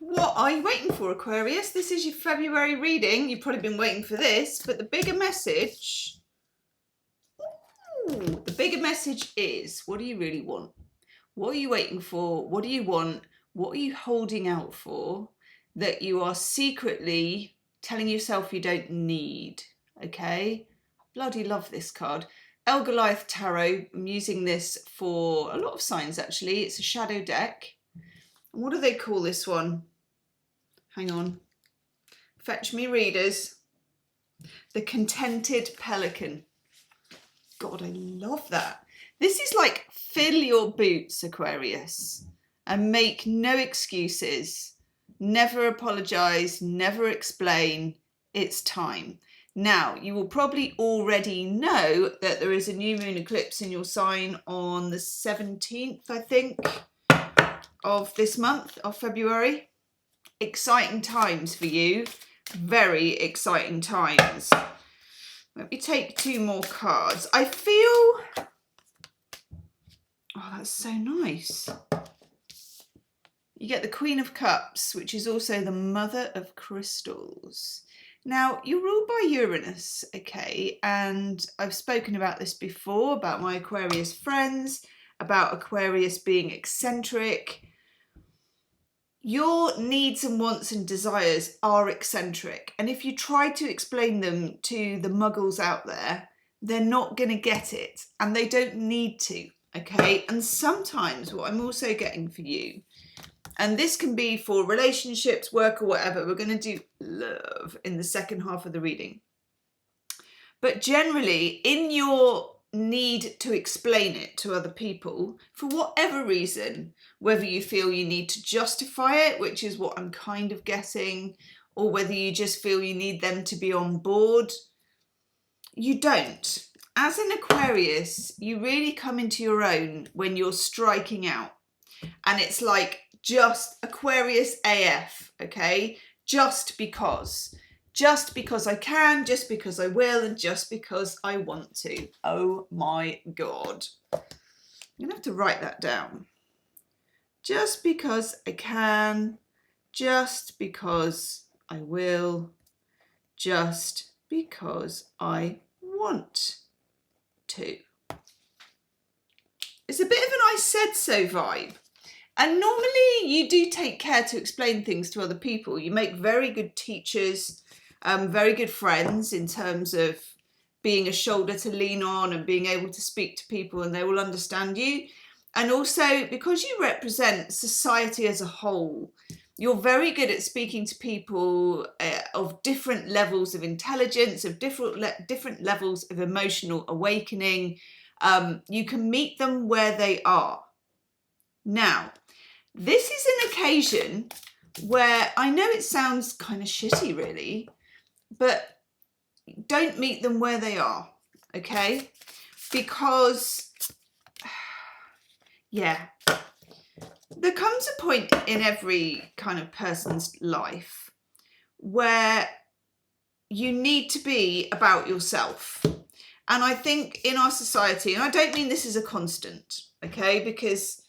What are you waiting for, Aquarius? This is your February reading. You've probably been waiting for this, but the bigger message... Ooh, the bigger message is, what do you really want? What are you waiting for? What do you want? What are you holding out for that you are secretly telling yourself you don't need? Okay? Bloody love this card. El Goliath Tarot. I'm using this for a lot of signs, actually. It's a shadow deck. What do they call this one? Hang on. Fetch me readers. The Contented Pelican. God, I love that. This is like, fill your boots, Aquarius, and make no excuses. Never apologise, never explain. It's time. Now, you will probably already know that there is a new moon eclipse in your sign on the 17th, I think, of this month, of February. Exciting times for you. Very exciting times. Let me take two more cards. I feel... Oh, that's so nice. You get the Queen of Cups, which is also the Mother of Crystals. Now, you're ruled by Uranus, okay? And I've spoken about this before, about my Aquarius friends, about Aquarius being eccentric. Your needs and wants and desires are eccentric. And if you try to explain them to the muggles out there, they're not going to get it. And they don't need to, okay? And sometimes what I'm also getting for you, and this can be for relationships, work or whatever, we're going to do love in the second half of the reading. But generally, in your need to explain it to other people, for whatever reason, whether you feel you need to justify it, which is what I'm kind of guessing, or whether you just feel you need them to be on board, you don't. As an Aquarius, you really come into your own when you're striking out. And it's like just Aquarius AF, okay? Just because I can, just because I will, and just because I want to. Oh my God. I'm gonna have to write that down. Just because I can, just because I will, just because I want to. It's a bit of an I said so vibe. And normally you do take care to explain things to other people. You make very good teachers, very good friends in terms of being a shoulder to lean on and being able to speak to people and they will understand you. And also because you represent society as a whole, you're very good at speaking to people of different levels of intelligence, of different levels of emotional awakening. You can meet them where they are. Now, this is an occasion where I know it sounds kind of shitty really, but don't meet them where they are, okay? Because, yeah, there comes a point in every kind of person's life where you need to be about yourself. And I think in our society, and I don't mean this is a constant, okay, because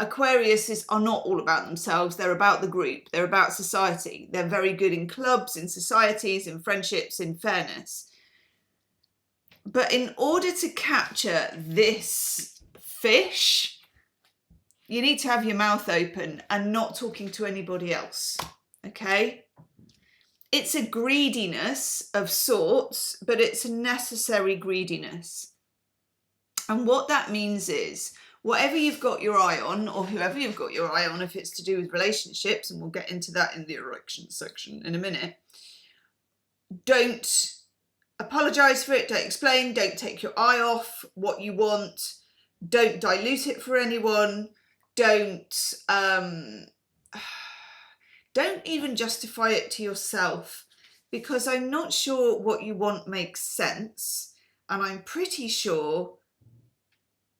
Aquariuses are not all about themselves. They're about the group. They're about society. They're very good in clubs, in societies, in friendships, in fairness. But in order to capture this fish, you need to have your mouth open and not talking to anybody else, okay? It's a greediness of sorts, but it's a necessary greediness. And what that means is, whatever you've got your eye on, or whoever you've got your eye on, if it's to do with relationships, and we'll get into that in the erection section in a minute, don't apologise for it, don't explain, don't take your eye off what you want, don't dilute it for anyone, don't even justify it to yourself, because I'm not sure what you want makes sense, and I'm pretty sure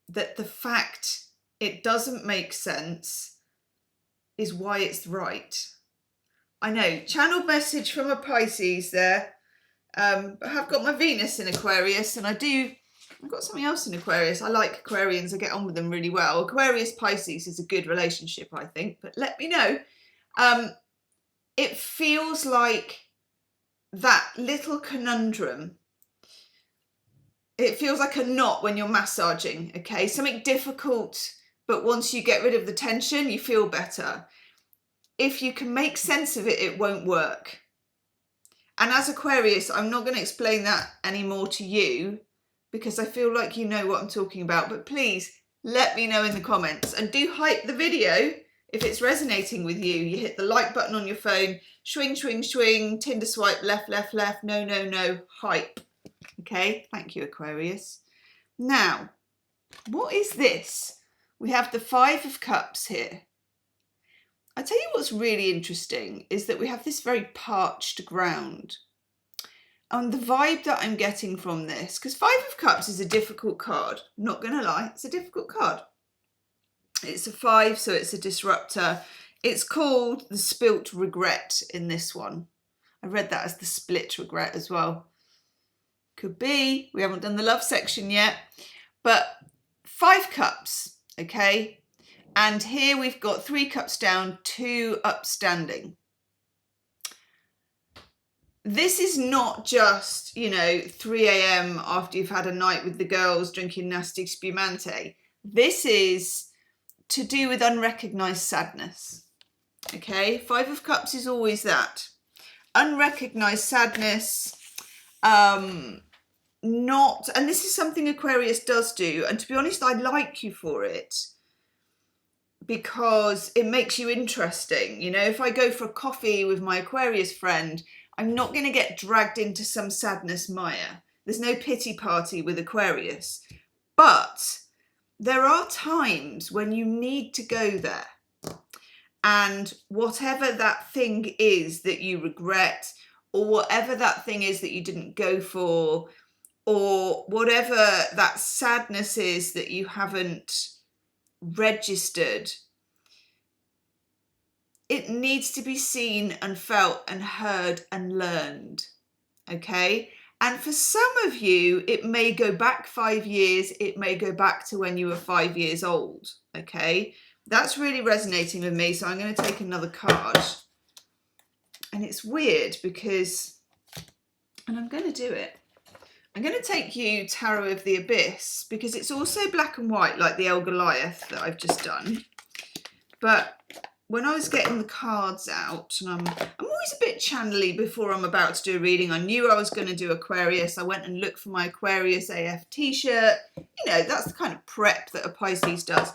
that the fact it doesn't make sense is why it's right. I know, channeled message from a Pisces there. But I've got my Venus in Aquarius, and I've got something else in Aquarius. I like Aquarians, I get on with them really well. Aquarius Pisces is a good relationship, I think, but let me know. it feels like that little conundrum. It feels like a knot when you're massaging, okay? Something difficult, but once you get rid of the tension, you feel better. If you can make sense of it, it won't work. And as Aquarius, I'm not going to explain that anymore to you because I feel like you know what I'm talking about. But please let me know in the comments and do hype the video if it's resonating with you. You hit the like button on your phone, swing, swing, swing, Tinder swipe, left, left, left, no, no, no, hype. Okay, thank you, Aquarius. Now, what is this? We have the Five of Cups here. I tell you what's really interesting is that we have this very parched ground. And the vibe that I'm getting from this, because Five of Cups is a difficult card, not going to lie, it's a difficult card. It's a 5, so it's a disruptor. It's called the spilt regret in this one. I read that as the split regret as well. Could be, we haven't done the love section yet, but 5 cups, okay? And here we've got 3 cups down, 2 upstanding. This is not just, you know, 3 a.m. after you've had a night with the girls drinking nasty spumante. This is to do with unrecognized sadness, okay? 5 of Cups is always that. Unrecognized sadness, not, and this is something Aquarius does do, and to be honest, I like you for it because it makes you interesting. You know, if I go for a coffee with my Aquarius friend, I'm not going to get dragged into some sadness mire. There's no pity party with Aquarius, but there are times when you need to go there, and whatever that thing is that you regret, or whatever that thing is that you didn't go for, or whatever that sadness is that you haven't registered, it needs to be seen and felt and heard and learned, okay? And for some of you, it may go back 5 years, it may go back to when you were 5 years old, okay? That's really resonating with me, so I'm going to take another card. And it's weird because, and I'm going to do it, I'm going to take you Tarot of the Abyss because it's also black and white like the El Goliath that I've just done. But when I was getting the cards out, and I'm always a bit channely before I'm about to do a reading. I knew I was going to do Aquarius. I went and looked for my Aquarius AF t-shirt. You know, that's the kind of prep that a Pisces does.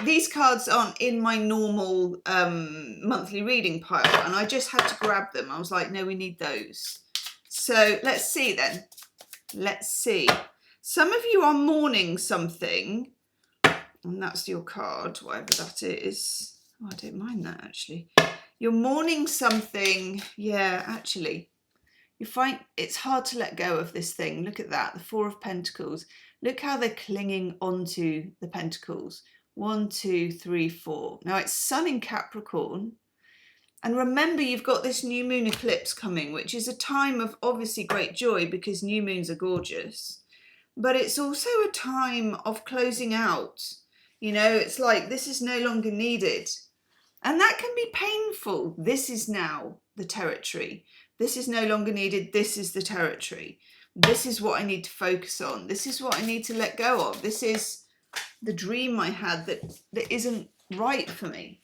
These cards aren't in my normal monthly reading pile, and I just had to grab them. I was like, no, we need those. So let's see then. Let's see. Some of you are mourning something, and that's your card, whatever that is. Oh, I don't mind that, actually. You're mourning something. Yeah, actually. You find it's hard to let go of this thing. Look at that, the Four of Pentacles. Look how they're clinging onto the Pentacles. 1, 2, 3, 4. Now, it's Sun in Capricorn. And remember, you've got this new moon eclipse coming, which is a time of obviously great joy because new moons are gorgeous. But it's also a time of closing out. You know, it's like this is no longer needed. And that can be painful. This is now the territory. This is no longer needed. This is the territory. This is what I need to focus on. This is what I need to let go of. This is the dream I had that isn't right for me.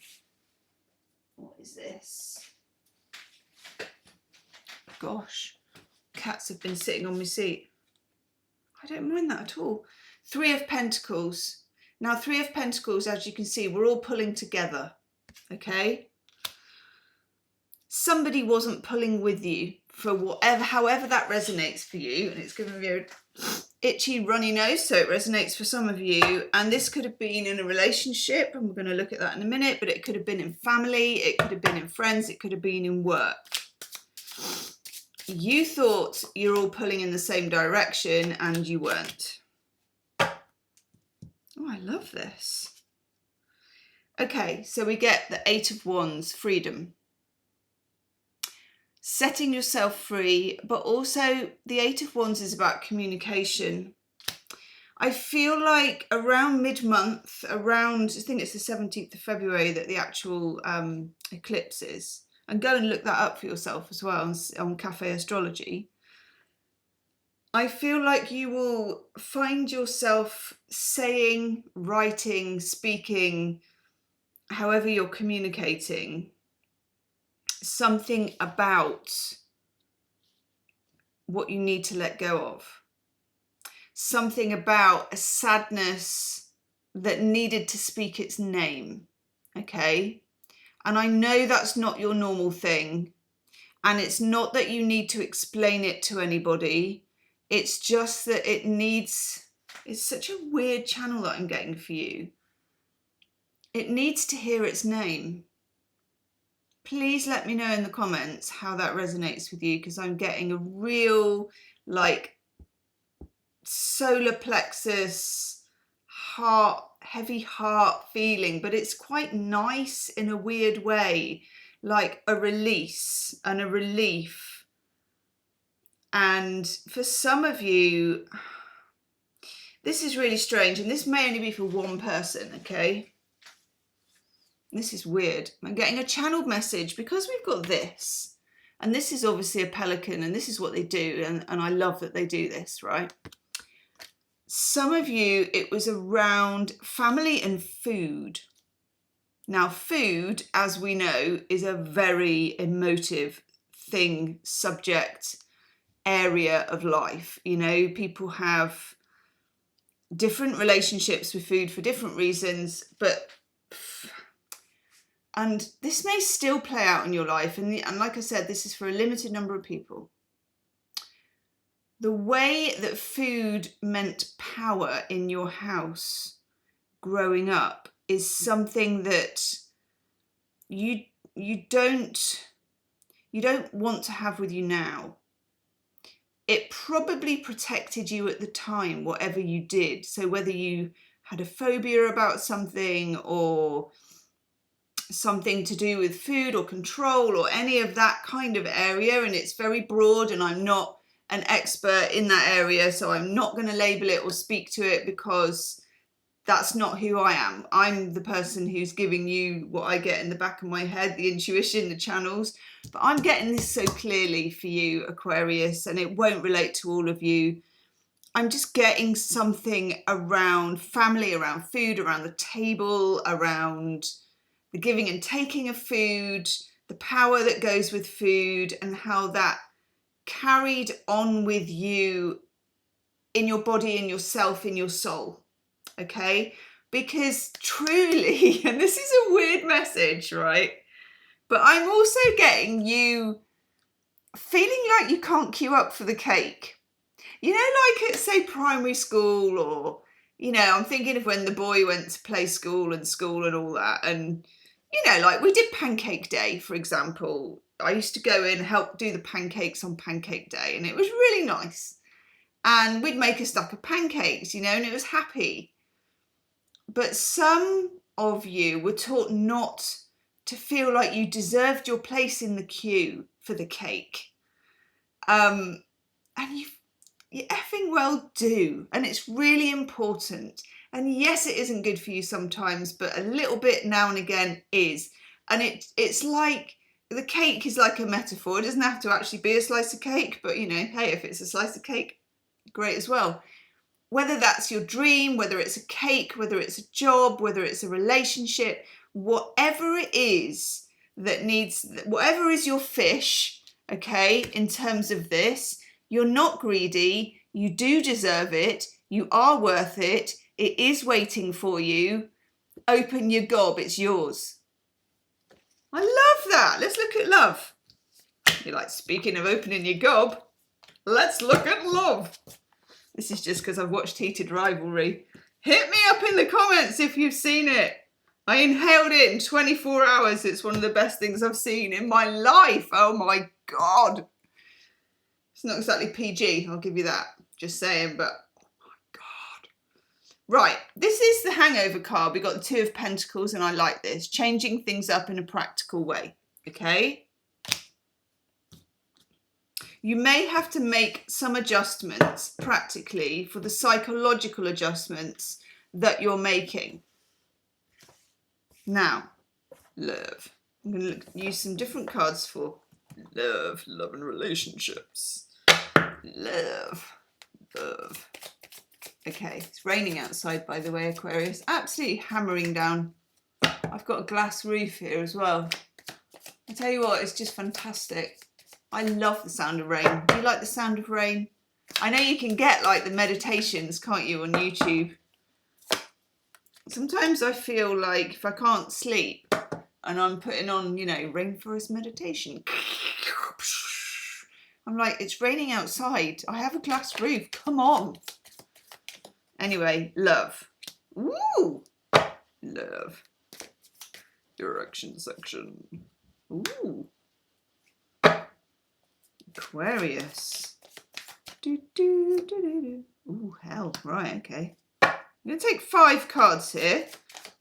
What is this? Gosh, cats have been sitting on my seat. I don't mind that at all. 3 of Pentacles. Now, 3 of Pentacles, as you can see, we're all pulling together, okay? Somebody wasn't pulling with you for whatever, however that resonates for you, and it's giving me a itchy, runny nose, so it resonates for some of you. And this could have been in a relationship, and we're going to look at that in a minute, but it could have been in family, it could have been in friends, it could have been in work. You thought you're all pulling in the same direction, and you weren't. Oh, I love this. Okay, so we get the 8 of Wands, freedom. Setting yourself free, but also the 8 of Wands is about communication. I feel like around mid-month, around, I think it's the 17th of February that the actual eclipse is. and go and look that up for yourself as well on Cafe Astrology, I feel like you will find yourself saying, writing, speaking, however you're communicating, something about what you need to let go of. Something about a sadness that needed to speak its name, okay? And I know that's not your normal thing. And it's not that you need to explain it to anybody. It's just that it's such a weird channel that I'm getting for you. It needs to hear its name. Please let me know in the comments how that resonates with you, because I'm getting a real, like, solar plexus, heavy heart feeling, but it's quite nice in a weird way, like a release and a relief. And for some of you, this is really strange, and this may only be for one person, okay? This is weird. I'm getting a channeled message because we've got this, and this is obviously a pelican, and this is what they do, and I love that they do this, right? Some of you, it was around family and food. Now, food, as we know, is a very emotive thing, subject, area of life. You know, people have different relationships with food for different reasons, and this may still play out in your life, and like I said, this is for a limited number of people. The way that food meant power in your house growing up is something that you don't want to have with you now. It probably protected you at the time, whatever you did. So whether you had a phobia about something, or something to do with food or control or any of that kind of area, and it's very broad, and I'm not an expert in that area, so I'm not going to label it or speak to it, because that's not who I am. I'm the person who's giving you what I get in the back of my head, the intuition, the channels. But I'm getting this so clearly for you, Aquarius, and it won't relate to all of you. I'm just getting something around family, around food, around the table, around the giving and taking of food, the power that goes with food, and how that carried on with you in your body, in yourself, in your soul. Okay, because truly, and this is a weird message, right? But I'm also getting you feeling like you can't queue up for the cake. You know, like at, say, primary school, or, you know, I'm thinking of when the boy went to play school and all that. And, you know, like we did pancake day, for example. I used to go in and help do the pancakes on pancake day, and it was really nice. And we'd make a stack of pancakes, you know, and it was happy. But some of you were taught not to feel like you deserved your place in the queue for the cake. And you effing well do. And it's really important. And yes, it isn't good for you sometimes, but a little bit now and again is. And it's like, the cake is like a metaphor. It doesn't have to actually be a slice of cake, but, you know, hey, if it's a slice of cake, great as well. Whether that's your dream, whether it's a cake, whether it's a job, whether it's a relationship, whatever it is that needs, whatever is your fish, okay, in terms of this, you're not greedy, you do deserve it, you are worth it, it is waiting for you. Open your gob, it's yours. I love that. Let's look at love. You're like, speaking of opening your gob, let's look at love. This is just because I've watched Heated Rivalry. Hit me up in the comments if you've seen it. I inhaled it in 24 hours. It's one of the best things I've seen in my life. Oh my God. It's not exactly PG, I'll give you that. Just saying, but oh my God. Right, this is the hangover card. We've got the Two of Pentacles, and I like this. Changing things up in a practical way, okay? You may have to make some adjustments practically for the psychological adjustments that you're making. Now, love. I'm going to use some different cards for love and relationships. Love. Okay, it's raining outside, by the way, Aquarius. Absolutely hammering down. I've got a glass roof here as well. I tell you what, it's just fantastic. I love the sound of rain. Do you like the sound of rain? I know you can get like the meditations, can't you, on YouTube? Sometimes I feel like if I can't sleep and I'm putting on, you know, rainforest meditation, I'm like, it's raining outside. I have a glass roof. Come on. Anyway, love. Ooh, love. Direction section. Ooh. Aquarius. Ooh, hell. Right, okay. I'm going to take 5 cards here.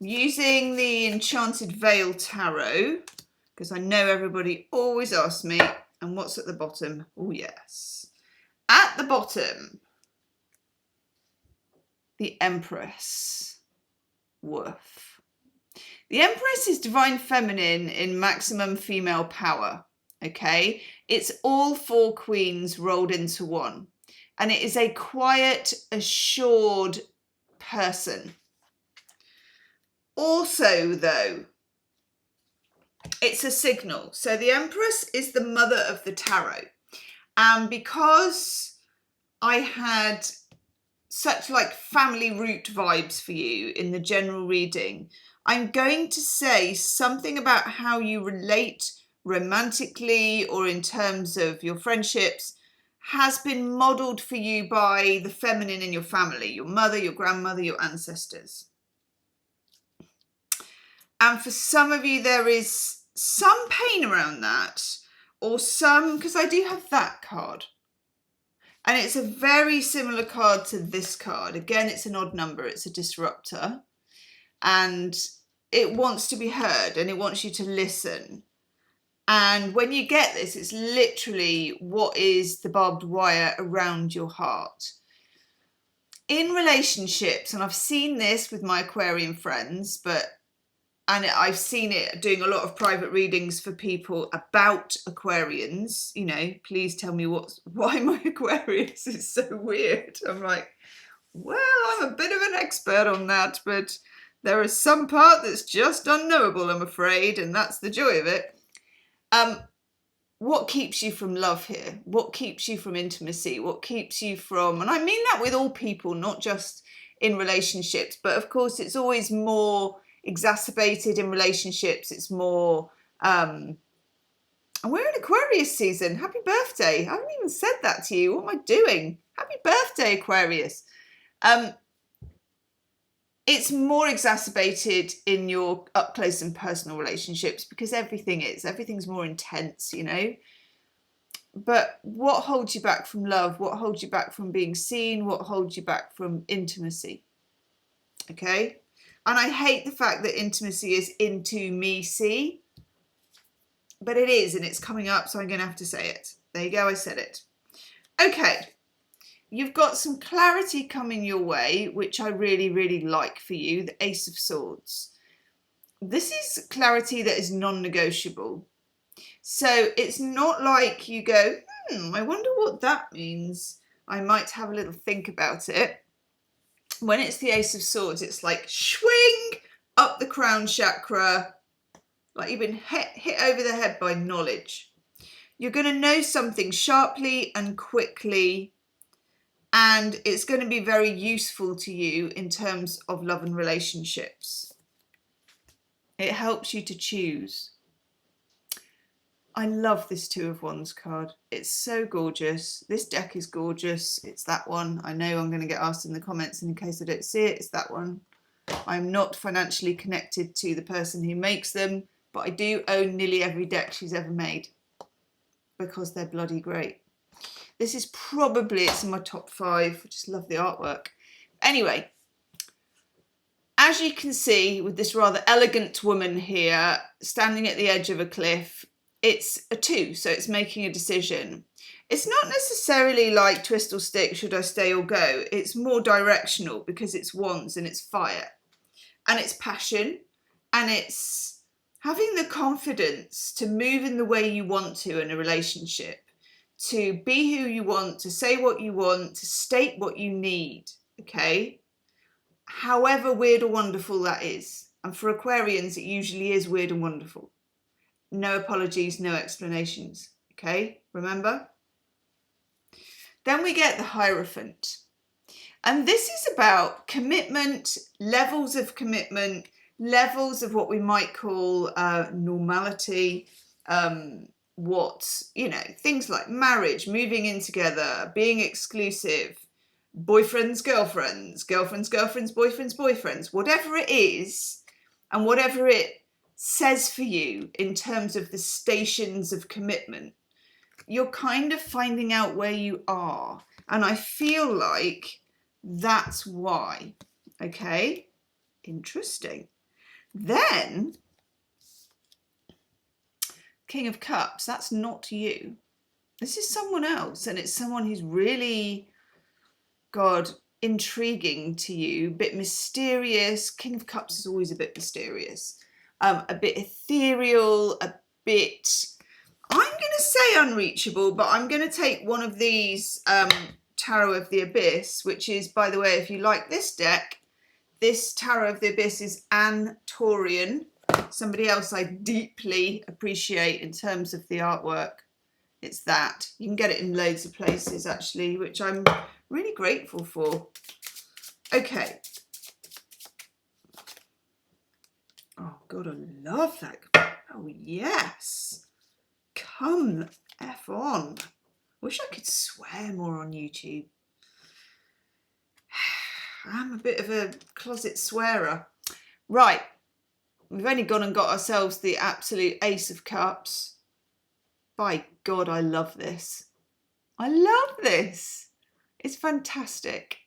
I'm using the Enchanted Veil Tarot because I know everybody always asks me. And what's at the bottom? Oh, yes. At the bottom, the Empress. Woof. The Empress is divine feminine in maximum female power. Okay? It's all 4 queens rolled into one. And it is a quiet, assured person. Also, though, it's a signal. So the Empress is the mother of the tarot. And because I had such like family root vibes for you in the general reading, I'm going to say something about how you relate romantically or in terms of your friendships has been modelled for you by the feminine in your family, your mother, your grandmother, your ancestors. And for some of you, there is some pain around that, or some, because I do have that card. And it's a very similar card to this card. Again, it's an odd number. It's a disruptor. And it wants to be heard and it wants you to listen. And when you get this, it's literally what is the barbed wire around your heart. In relationships, and I've seen this with my Aquarian friends, and I've seen it doing a lot of private readings for people about Aquarians. You know, please tell me why my Aquarius is so weird. I'm like, well, I'm a bit of an expert on that, but there is some part that's just unknowable, I'm afraid, and that's the joy of it. What keeps you from love here? What keeps you from intimacy? What keeps you from, and I mean that with all people, not just in relationships, but of course it's always more exacerbated in relationships. It's more, and we're in Aquarius season. Happy birthday. I haven't even said that to you. What am I doing? Happy birthday, Aquarius. It's more exacerbated in your up close and personal relationships because everything's more intense, you know. But what holds you back from love? What holds you back from being seen? What holds you back from intimacy? Okay. And I hate the fact that intimacy is into me, see? But it is, and it's coming up, so I'm going to have to say it. There you go, I said it. Okay. You've got some clarity coming your way, which I really, really like for you, the Ace of Swords. This is clarity that is non-negotiable. So it's not like you go, I wonder what that means. I might have a little think about it. When it's the Ace of Swords, it's like swing up the crown chakra, like you've been hit over the head by knowledge. You're going to know something sharply and quickly, and it's going to be very useful to you in terms of love and relationships. It helps you to choose. I love this Two of Wands card. It's so gorgeous. This deck is gorgeous. It's that one. I know I'm going to get asked in the comments, and in case I don't see it, it's that one. I'm not financially connected to the person who makes them, but I do own nearly every deck she's ever made because they're bloody great. This is probably, it's in my top 5. I just love the artwork. Anyway, as you can see with this rather elegant woman here standing at the edge of a cliff, it's a 2, so it's making a decision. It's not necessarily like twist or stick, should I stay or go? It's more directional because it's wands and it's fire and it's passion and it's having the confidence to move in the way you want to in a relationship, to be who you want, to say what you want, to state what you need, okay? However weird or wonderful that is. And for Aquarians, it usually is weird and wonderful. No apologies, no explanations, okay? Remember? Then we get the Hierophant. And this is about commitment, levels of commitment, levels of what we might call normality, things like marriage, moving in together, being exclusive, boyfriends, girlfriends, girlfriends, girlfriends, boyfriends, boyfriends, whatever it is, and whatever it says for you in terms of the stations of commitment, you're kind of finding out where you are. And I feel like that's why. Okay, interesting. Then, King of Cups, that's not you. This is someone else, and it's someone who's really, God, intriguing to you, a bit mysterious. King of Cups is always a bit mysterious, a bit ethereal, a bit, I'm going to say unreachable, but I'm going to take one of these Tarot of the Abyss, which is, by the way, if you like this deck, this Tarot of the Abyss is Anne Torian, somebody else I deeply appreciate in terms of the artwork. It's that. You can get it in loads of places, actually, which I'm really grateful for. Okay. Oh, God, I love that. Oh, yes. Come F on. Wish I could swear more on YouTube. I'm a bit of a closet swearer. Right. We've only gone and got ourselves the absolute Ace of Cups. By God, I love this. I love this. It's fantastic.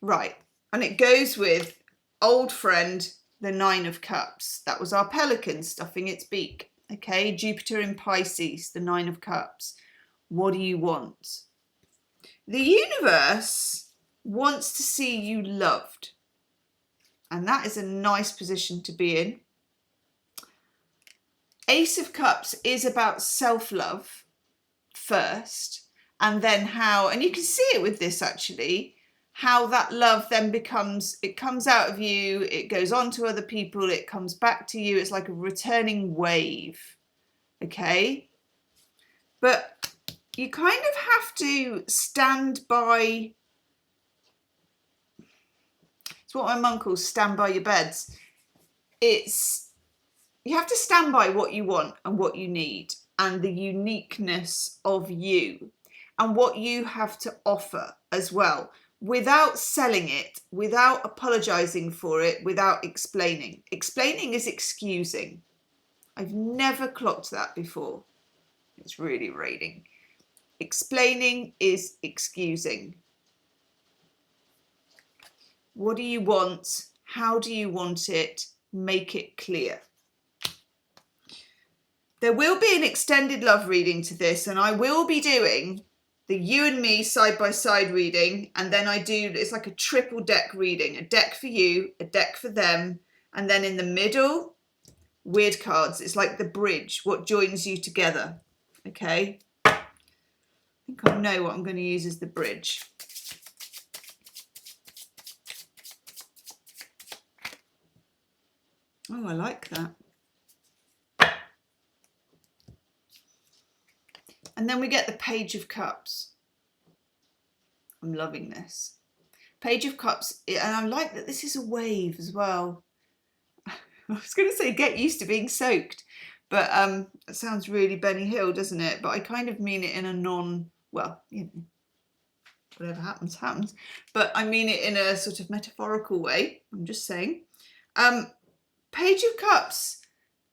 Right. And it goes with old friend, the Nine of Cups. That was our pelican stuffing its beak. Okay. Jupiter in Pisces, the Nine of Cups. What do you want? The universe wants to see you loved. And that is a nice position to be in. Ace of Cups is about self-love first, and then how, and you can see it with this actually, how that love then becomes, it comes out of you, it goes on to other people, it comes back to you. It's like a returning wave, okay? But you kind of have to stand by, it's what my mum calls stand by your beds. You have to stand by what you want and what you need and the uniqueness of you and what you have to offer as well, without selling it, without apologising for it, without explaining. Explaining is excusing. I've never clocked that before. It's really raining. Explaining is excusing. What do you want? How do you want it? Make it clear. There will be an extended love reading to this, and I will be doing the you and me side by side reading, and then I do, it's like a triple deck reading, a deck for you, a deck for them, and then in the middle, weird cards. It's like the bridge, what joins you together, okay? I think I know what I'm going to use as the bridge. Oh, I like that. And then we get the Page of Cups. I'm loving this. Page of Cups, and I like that this is a wave as well. I was going to say get used to being soaked, but it sounds really Benny Hill, doesn't it? But I kind of mean it in a well, you know, whatever happens, happens. But I mean it in a sort of metaphorical way. I'm just saying. Page of Cups,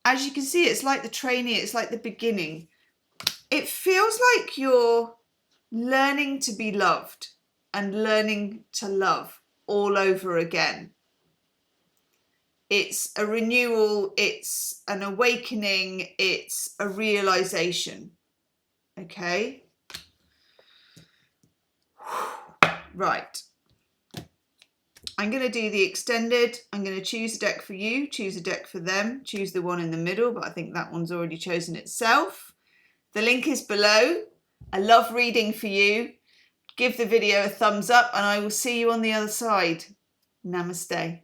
as you can see, it's like the trainee, it's like the beginning. It feels like you're learning to be loved and learning to love all over again. It's a renewal, it's an awakening, it's a realization. Okay? Right. I'm going to do the extended. I'm going to choose a deck for you, choose a deck for them, choose the one in the middle, but I think that one's already chosen itself. The link is below. I love reading for you. Give the video a thumbs up and I will see you on the other side. Namaste.